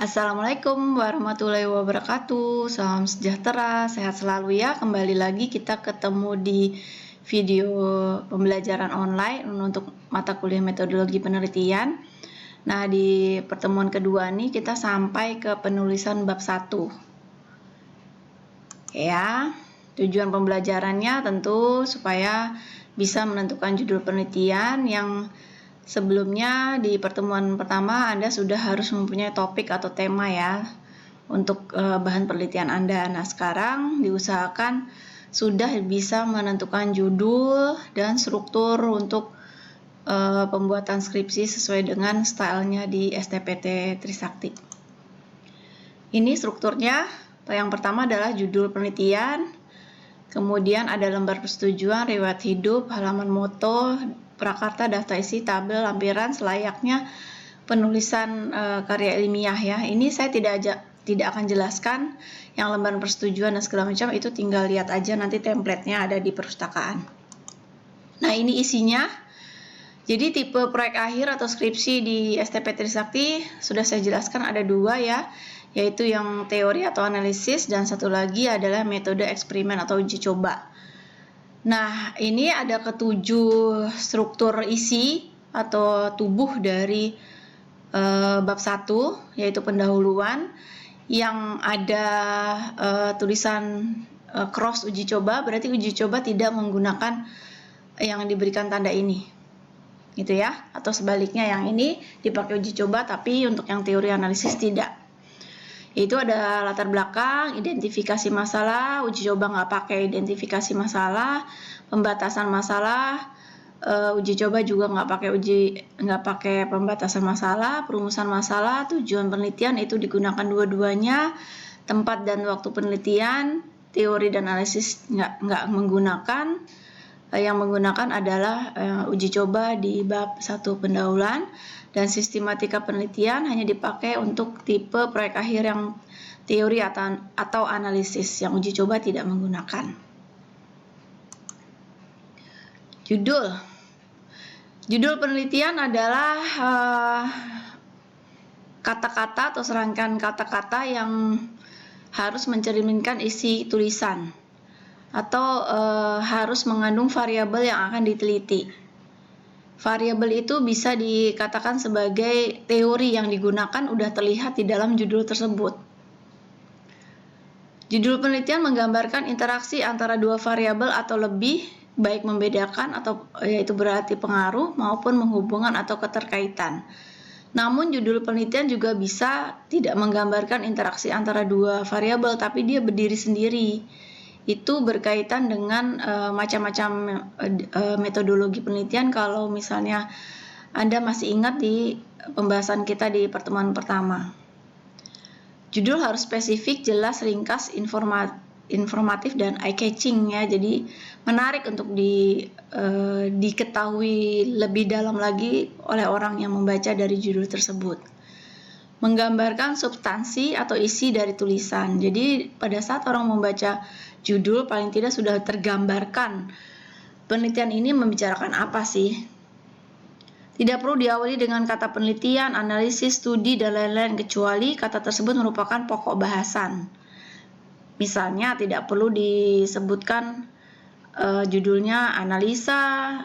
Assalamualaikum warahmatullahi wabarakatuh. Salam sejahtera, sehat selalu ya. Kembali lagi kita ketemu di video pembelajaran online untuk mata kuliah metodologi penelitian. Nah, di pertemuan kedua nih kita sampai ke penulisan bab 1. Ya, tujuan pembelajarannya tentu supaya bisa menentukan judul penelitian yang sebelumnya di pertemuan pertama Anda sudah harus mempunyai topik atau tema ya untuk bahan penelitian Anda. Nah, sekarang diusahakan sudah bisa menentukan judul dan struktur untuk pembuatan skripsi sesuai dengan stylenya di STPT Trisakti. Ini strukturnya. Yang pertama adalah judul penelitian, kemudian ada lembar persetujuan, riwayat hidup, halaman moto, prakarta, daftar isi, tabel, lampiran selayaknya penulisan karya ilmiah ya. Ini saya tidak akan jelaskan yang lembar persetujuan dan segala macam, itu tinggal lihat aja, nanti template-nya ada di perpustakaan. Nah, ini isinya. Jadi tipe proyek akhir atau skripsi di STP Trisakti sudah saya jelaskan ada dua ya, yaitu yang teori atau analisis dan satu lagi adalah metode eksperimen atau uji coba. Nah, ini ada ketujuh struktur isi atau tubuh dari bab 1, yaitu pendahuluan, yang ada tulisan cross uji coba, berarti uji coba tidak menggunakan yang diberikan tanda ini. Gitu ya, atau sebaliknya yang ini dipakai uji coba tapi untuk yang teori analisis tidak. Itu ada latar belakang, identifikasi masalah, uji coba nggak pakai identifikasi masalah, pembatasan masalah, uji coba juga nggak pakai pembatasan masalah, perumusan masalah, tujuan penelitian itu digunakan dua-duanya, tempat dan waktu penelitian, teori dan analisis nggak menggunakan. Yang menggunakan adalah uji coba di bab 1 pendahuluan, dan sistematika penelitian hanya dipakai untuk tipe proyek akhir yang teori atau analisis, yang uji coba tidak menggunakan. Judul penelitian adalah kata-kata atau serangkaian kata-kata yang harus mencerminkan isi tulisan atau harus mengandung variabel yang akan diteliti. Variabel itu bisa dikatakan sebagai teori yang digunakan udah terlihat di dalam judul tersebut. Judul penelitian menggambarkan interaksi antara dua variabel atau lebih, baik membedakan atau yaitu berarti pengaruh maupun menghubungkan atau keterkaitan. Namun judul penelitian juga bisa tidak menggambarkan interaksi antara dua variabel, tapi dia berdiri sendiri. Itu berkaitan dengan macam-macam metodologi penelitian. Kalau misalnya Anda masih ingat di pembahasan kita di pertemuan pertama, judul harus spesifik, jelas, ringkas, informatif dan eye catching ya. Jadi menarik untuk diketahui lebih dalam lagi oleh orang yang membaca dari judul tersebut. Menggambarkan substansi atau isi dari tulisan. Jadi pada saat orang membaca judul paling tidak sudah tergambarkan penelitian ini membicarakan apa sih. Tidak perlu diawali dengan kata penelitian, analisis, studi, dan lain-lain kecuali kata tersebut merupakan pokok bahasan. Misalnya tidak perlu disebutkan judulnya analisa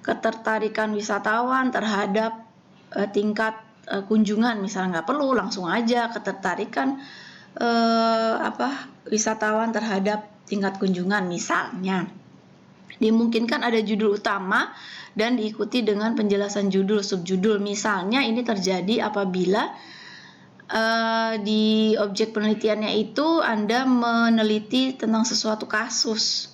ketertarikan wisatawan terhadap tingkat kunjungan, misalnya nggak perlu, langsung aja ketertarikan wisatawan terhadap tingkat kunjungan misalnya. Dimungkinkan ada judul utama dan diikuti dengan penjelasan judul subjudul. Misalnya ini terjadi apabila di objek penelitiannya itu Anda meneliti tentang sesuatu kasus.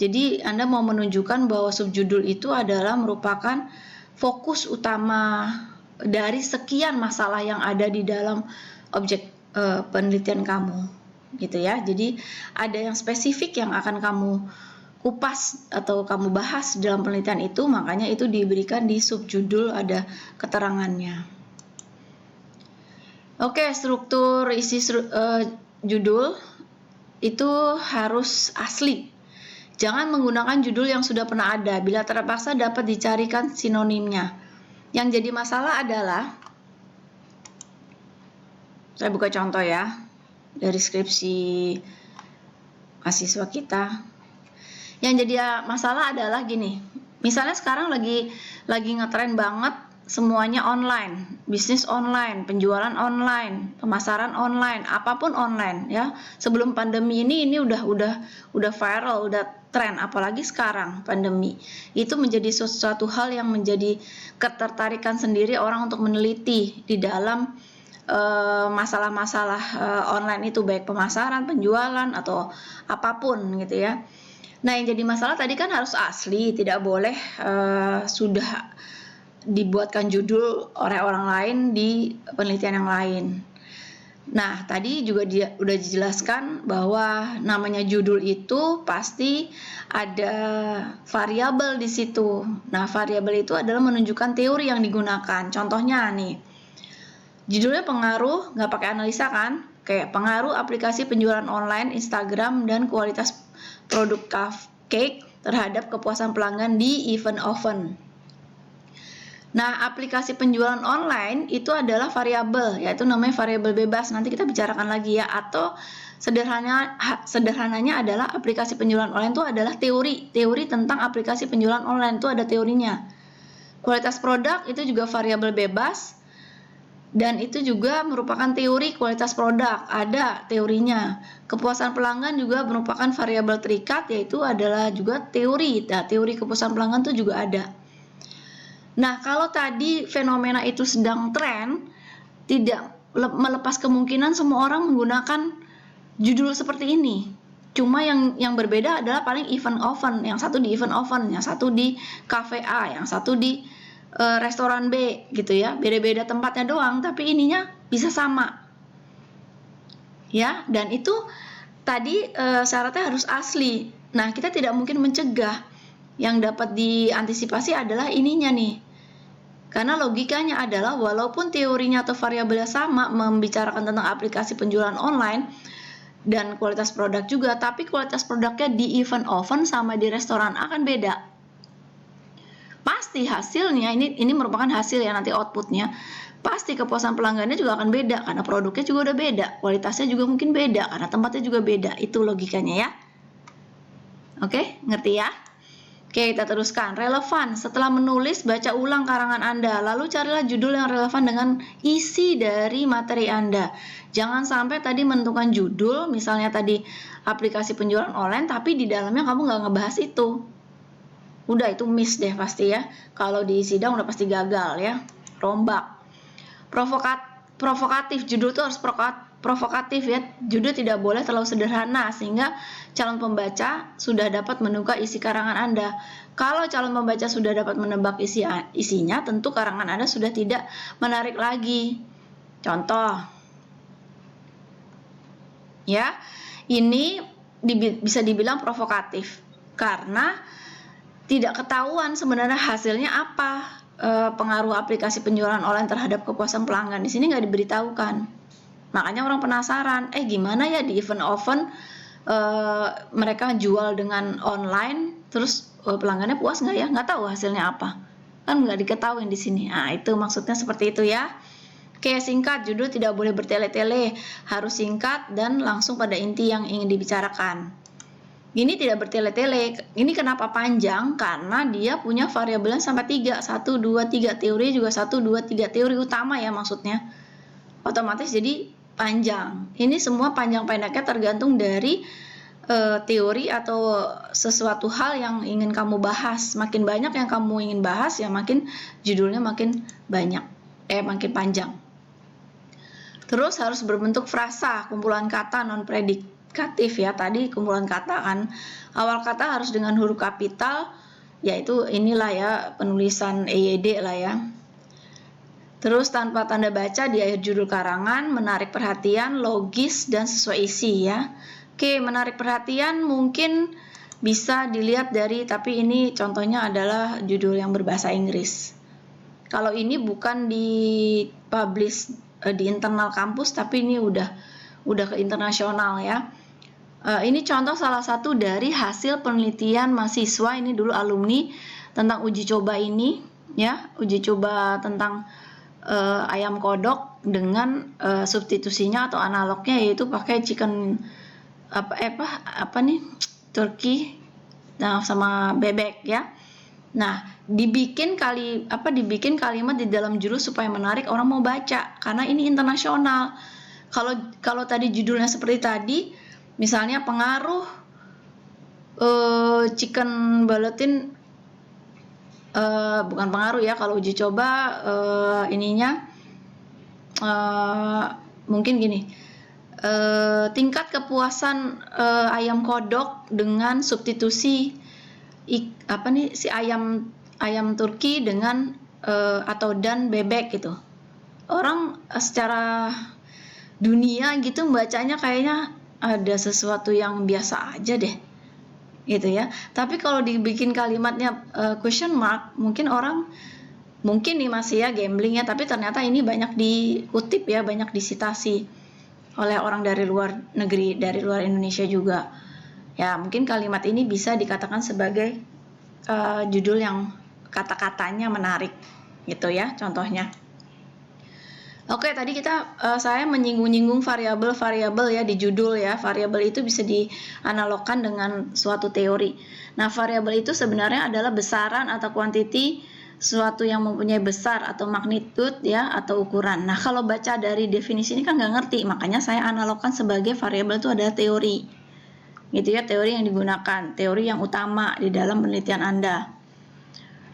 Jadi Anda mau menunjukkan bahwa subjudul itu adalah merupakan fokus utama dari sekian masalah yang ada di dalam objek penelitian kamu, gitu ya. Jadi ada yang spesifik yang akan kamu kupas atau kamu bahas dalam penelitian itu, makanya itu diberikan di subjudul, ada keterangannya. Oke, struktur isi judul itu harus asli. Jangan menggunakan judul yang sudah pernah ada. Bila terpaksa dapat dicarikan sinonimnya. Yang jadi masalah adalah Saya buka contoh ya dari skripsi mahasiswa kita. Yang jadi masalah adalah gini, misalnya sekarang lagi ngetren banget semuanya online, bisnis online, penjualan online, pemasaran online, apapun online ya. Sebelum pandemi ini udah viral, udah tren, apalagi sekarang pandemi. Itu menjadi sesuatu hal yang menjadi ketertarikan sendiri orang untuk meneliti di dalam masalah-masalah online itu, baik pemasaran, penjualan atau apapun gitu ya. Nah, yang jadi masalah tadi kan harus asli, tidak boleh sudah dibuatkan judul oleh orang lain di penelitian yang lain. Nah, tadi juga udah dijelaskan bahwa namanya judul itu pasti ada variabel di situ. Nah, variabel itu adalah menunjukkan teori yang digunakan. Contohnya nih, judulnya pengaruh, nggak pakai analisa kan? Kayak pengaruh aplikasi penjualan online, Instagram, dan kualitas produk cupcake terhadap kepuasan pelanggan di event oven. Nah, aplikasi penjualan online itu adalah variabel, yaitu namanya variabel bebas. Nanti kita bicarakan lagi ya. Atau sederhananya adalah aplikasi penjualan online itu adalah teori tentang aplikasi penjualan online, itu ada teorinya. Kualitas produk itu juga variabel bebas, dan itu juga merupakan teori kualitas produk, ada teorinya. Kepuasan pelanggan juga merupakan variabel terikat, yaitu adalah juga teori. Nah, teori kepuasan pelanggan itu juga ada. Nah, kalau tadi fenomena itu sedang tren, tidak melepas kemungkinan semua orang menggunakan judul seperti ini. Cuma yang berbeda adalah paling event oven, yang satu di event oven, yang satu di cafe A, yang satu di restoran B gitu ya. Beda-beda tempatnya doang, tapi ininya bisa sama. Ya, dan itu tadi syaratnya harus asli. Nah, kita tidak mungkin mencegah. Yang dapat diantisipasi adalah ininya nih. Karena logikanya adalah walaupun teorinya atau variabelnya sama, membicarakan tentang aplikasi penjualan online dan kualitas produk juga, tapi kualitas produknya di event oven sama di restoran akan beda. Pasti hasilnya, ini merupakan hasil ya, nanti outputnya, pasti kepuasan pelanggannya juga akan beda, karena produknya juga udah beda, kualitasnya juga mungkin beda, karena tempatnya juga beda. Itu logikanya ya. Oke, ngerti ya? Oke, kita teruskan. Relevan. Setelah menulis, baca ulang karangan Anda. Lalu carilah judul yang relevan dengan isi dari materi Anda. Jangan sampai tadi menentukan judul, misalnya tadi aplikasi penjualan online, tapi di dalamnya kamu nggak ngebahas itu. Udah, itu miss deh pasti ya. Kalau di sidang udah pasti gagal ya. Rombak. Provokatif. Judul itu harus provokatif ya. Judul tidak boleh terlalu sederhana sehingga calon pembaca sudah dapat menebak isi karangan Anda. Kalau calon pembaca sudah dapat menebak isinya, tentu karangan Anda sudah tidak menarik lagi. Contoh, ya, ini bisa dibilang provokatif karena tidak ketahuan sebenarnya hasilnya apa, pengaruh aplikasi penjualan online terhadap kepuasan pelanggan. Di sini nggak diberitahukan. Makanya orang penasaran, gimana ya di event oven mereka jual dengan online, terus pelanggannya puas nggak ya? Nggak tahu hasilnya apa, kan nggak diketahui di sini. Nah, itu maksudnya seperti itu ya. Oke, singkat, judul tidak boleh bertele-tele, harus singkat dan langsung pada inti yang ingin dibicarakan. Ini tidak bertele-tele. Ini kenapa panjang? Karena dia punya variabelnya sampai 3, 1, 2, 3 teori juga 1, 2, 3 teori utama ya maksudnya. Otomatis jadi panjang. Ini semua panjang pendeknya tergantung dari teori atau sesuatu hal yang ingin kamu bahas. Makin banyak yang kamu ingin bahas ya makin judulnya makin banyak, makin panjang. Terus harus berbentuk frasa, kumpulan kata non predikatif ya. Tadi kumpulan kata kan. Awal kata harus dengan huruf kapital, yaitu inilah ya penulisan EYD lah ya. Terus tanpa tanda baca di akhir judul karangan, menarik perhatian, logis, dan sesuai isi ya. Oke, menarik perhatian mungkin bisa dilihat dari, tapi ini contohnya adalah judul yang berbahasa Inggris. Kalau ini bukan di-publish di internal kampus, tapi ini udah ke internasional ya. Ini contoh salah satu dari hasil penelitian mahasiswa, ini dulu alumni, tentang uji coba ini ya, uji coba tentang ayam kodok dengan substitusinya atau analognya yaitu pakai chicken turkey, nah sama bebek ya. Nah, dibikin kalimat di dalam judul supaya menarik orang mau baca karena ini internasional. Kalau tadi judulnya seperti tadi, misalnya pengaruh chicken baletin, bukan pengaruh ya, kalau uji coba mungkin gini, tingkat kepuasan ayam kodok dengan substitusi si ayam turki dengan dan bebek gitu. Orang secara dunia gitu bacanya kayaknya ada sesuatu yang biasa aja deh gitu ya. Tapi kalau dibikin kalimatnya question mark, mungkin nih masih ya gambling ya, tapi ternyata ini banyak dikutip ya, banyak disitasi oleh orang dari luar negeri, dari luar Indonesia juga. Ya, mungkin kalimat ini bisa dikatakan sebagai judul yang kata-katanya menarik gitu ya, contohnya. Oke, tadi saya menyinggung-nyinggung variabel ya di judul ya. Variabel itu bisa dianalogkan dengan suatu teori. Nah, variabel itu sebenarnya adalah besaran atau kuantiti suatu yang mempunyai besar atau magnitude ya, atau ukuran. Nah, kalau baca dari definisi ini kan nggak ngerti, makanya saya analogkan sebagai variabel itu adalah teori. Gitu ya, teori yang digunakan, teori yang utama di dalam penelitian Anda.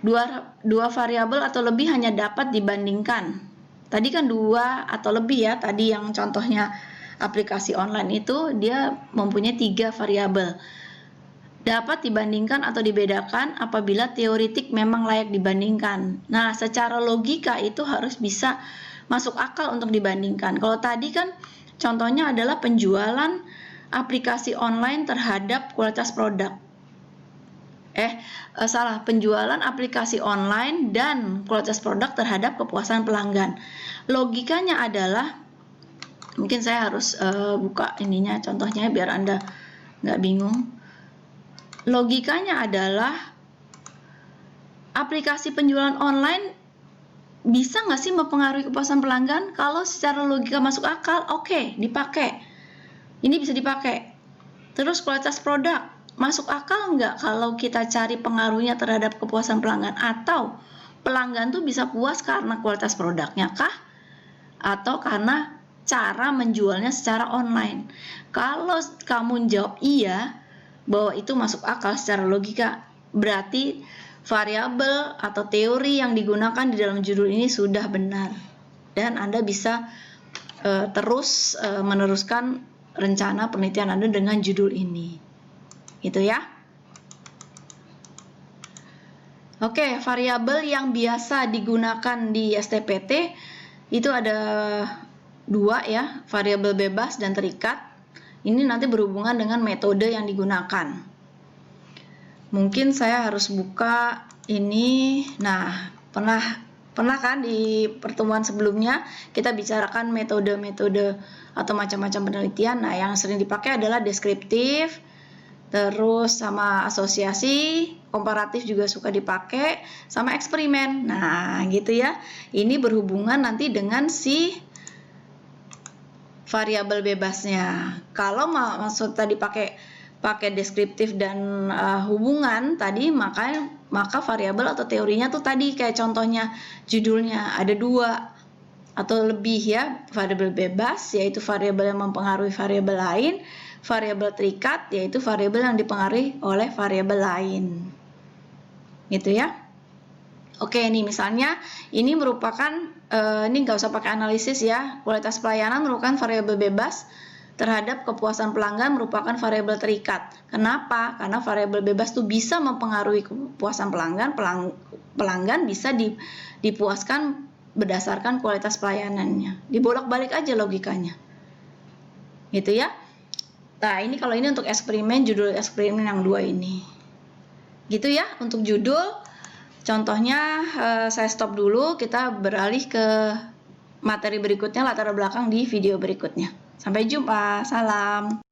Dua variabel atau lebih hanya dapat dibandingkan. Tadi kan 2 atau lebih ya, tadi yang contohnya aplikasi online itu dia mempunyai 3 variabel. Dapat dibandingkan atau dibedakan apabila teoretik memang layak dibandingkan. Nah, secara logika itu harus bisa masuk akal untuk dibandingkan. Kalau tadi kan contohnya adalah penjualan aplikasi online terhadap kualitas produk. Penjualan aplikasi online dan kualitas produk terhadap kepuasan pelanggan. Logikanya adalah, mungkin saya harus buka contohnya biar Anda nggak bingung. Logikanya adalah aplikasi penjualan online bisa nggak sih mempengaruhi kepuasan pelanggan? Kalau secara logika masuk akal, oke, dipakai. Ini bisa dipakai. Terus kualitas produk, masuk akal nggak kalau kita cari pengaruhnya terhadap kepuasan pelanggan? Atau pelanggan tuh bisa puas karena kualitas produknya kah? Atau karena cara menjualnya secara online? Kalau kamu jawab iya, bahwa itu masuk akal secara logika, berarti variabel atau teori yang digunakan di dalam judul ini sudah benar. Dan Anda bisa terus meneruskan rencana penelitian Anda dengan judul ini. Gitu ya. Oke, variabel yang biasa digunakan di STPT itu ada 2 ya, variabel bebas dan terikat. Ini nanti berhubungan dengan metode yang digunakan. Mungkin saya harus buka ini. Nah, pernah kan di pertemuan sebelumnya kita bicarakan metode-metode atau macam-macam penelitian. Nah, yang sering dipakai adalah deskriptif, terus sama asosiasi, komparatif juga suka dipakai, sama eksperimen. Nah, gitu ya. Ini berhubungan nanti dengan si variabel bebasnya. Kalau maksud tadi pakai deskriptif dan hubungan tadi, maka variabel atau teorinya tuh tadi kayak contohnya judulnya ada 2 atau lebih ya, variabel bebas yaitu variabel yang mempengaruhi variabel lain, variabel terikat yaitu variabel yang dipengaruhi oleh variabel lain. Gitu ya. Oke, nih misalnya ini merupakan ini nggak usah pakai analisis ya. Kualitas pelayanan merupakan variabel bebas, terhadap kepuasan pelanggan merupakan variabel terikat. Kenapa? Karena variabel bebas itu bisa mempengaruhi kepuasan pelanggan. Pelanggan bisa dipuaskan berdasarkan kualitas pelayanannya. Dibolak-balik aja logikanya. Gitu ya. Nah, ini kalau ini untuk eksperimen, judul eksperimen yang 2 ini. Gitu ya untuk judul. Contohnya saya stop dulu, kita beralih ke materi berikutnya, latar belakang di video berikutnya. Sampai jumpa, salam.